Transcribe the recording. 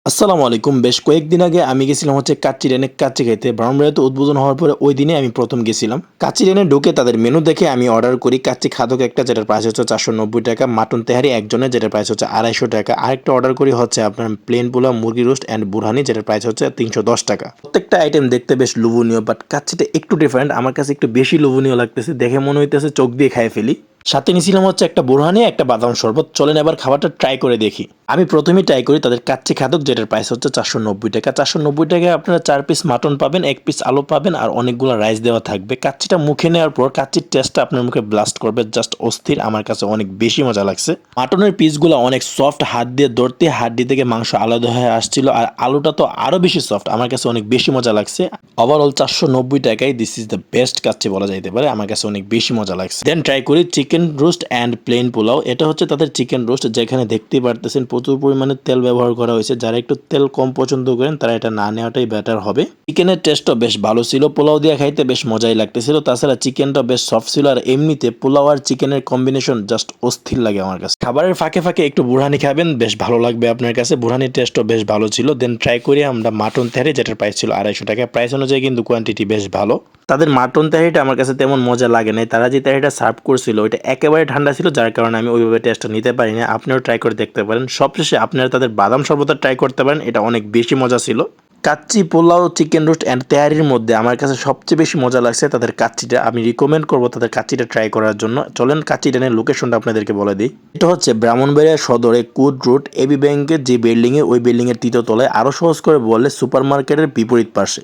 আসসালামু আলাইকুম। বেশ কয়েকদিন আগে আমি গেছিলাম কাচ্চি কাচ্চি খাইতে। ব্রাহ্মণবাড়িয়াতে উদ্বোধন হওয়ার পরে ওই দিনে আমি ১ম গেছিলাম। কাচ্চি ঢুকে তাদের মেনু দেখে আমি অর্ডার করি কাচ্চি খাদক একটা, যেটার প্রাইস হচ্ছে ৳৪৯০, মাটন তেহারি একজনের যেটার প্রাইস হচ্ছে ৳২৫০। আরেকটা অর্ডার করি হচ্ছে আপনার প্লেন পোলাও, মুরগি রোস্ট অ্যান্ড বুরহানি, যেটার প্রাইস হচ্ছে ৳৩১০। প্রত্যেকটা আইটেম দেখতে বেশ লোভনীয়, বাট কাচ্চিটা একটু ডিফারেন্ট। আমার কাছে একটু বেশি লোভনীয় লাগতেছে। দেখে মনে হইতেছে চোখ দিয়ে খাইয়ে ফেলি। সাথে নিছিলাম একটা বুরহানি, একটা বাদাম শরবত। চলেন এবার খাবারটা ট্রাই করে দেখি। আমি প্রথমেই ট্রাই করি তাদের কাচ্চি খাদক, যেটার প্রাইস হচ্ছে ৳৪৯০। ৳৪৯০ আপনারা ৪ পিস মাটন পাবেন, ১ পিস আলু পাবেন আর অনেকগুলো রাইস দেওয়া থাকবে। কাচ্চিটা মুখে নেওয়ার পর কাচ্চির টেস্টটা আপনার মুখে ব্লাস্ট করবে, জাস্ট অস্থির। আমার কাছে অনেক বেশি মজা লাগছে। মাটনের পিসগুলো অনেক সফট, হাত দিয়ে ধরতে হাড্ডি থেকে মাংস আলাদা হয়ে আসছিল, আর আলুটা তো আরো বেশি সফট। আমার কাছে অনেক বেশি মজা লাগছে। Overall ৳৪৯০ this is the best kacchi বলা যাইতে পারে। আমার কাছে অনেক বেশি মজা লাগছে। দেন ট্রাই করি chicken roast and plain polao. এটা হচ্ছে তাদের চিকেন রোস্ট, যেখানে দেখতেই পারতেছেন প্রচুর পরিমাণে তেল ব্যবহার করা হয়েছে। যারা একটু তেল কম পছন্দ করেন তারা এটা না নেওয়াটাই বেটার হবে। চিকেনের টেস্টও বেশ ভালো ছিল, পোলাও দিয়ে খাইতে বেশ মজাই লাগতেছিল। তাছাড়া চিকেনটা বেশ সফট ছিল, আর এমনিতে পোলাও আর চিকেনের কম্বিনেশন জাস্ট অস্থির লাগে আমার কাছে। খাবারের ফাঁকে ফাঁকে একটু বুরহানি খাবেন, বেশ ভালো লাগবে আপনার কাছে। বুরহানির টেস্টও বেশ ভালো ছিল। দেন ট্রাই করি আমরা মাটন তেহারি, যেটার প্রাইস ছিল ৳২৫০। প্রাইস অনুযায়ী কিন্তু কোয়ান্টিটি বেশ ভালো। তাদের মাটন তেহারিটা আমার কাছে তেমন মজা লাগে নাই। তারা যে তেহারিটা সার্ভ করছিল ওইটা একেবারে ঠান্ডা ছিল, যার কারণে আমি ওইভাবে টেস্টটা নিতে পারি না। আপনিও ট্রাই করে দেখতে পারেন। সবশেষে আপনারা তাদের বাদাম শরবতটা ট্রাই করতে পারেন, এটা অনেক বেশি মজা ছিল। কাচ্চি, পোলাও, চিকেন রোস্ট অ্যান্ড তেহারির মধ্যে আমার কাছে সবচেয়ে বেশি মজা লাগছে তাদের কাচ্চিটা। আমি রিকমেন্ড করবো তাদের কাচ্চিটা ট্রাই করার জন্য। চলেন কাচ্চিটা নিয়ে লোকেশনটা আপনাদেরকে বলে দিই। এটা হচ্ছে ব্রাহ্মণবাড়িয়া সদরে কুদ রোড, এবি ব্যাংকের যে বিল্ডিংয়ে, ওই বিল্ডিংয়ের ৩য় তলায়। আরও সহজ করে বললে সুপার মার্কেটের বিপরীত পাশে।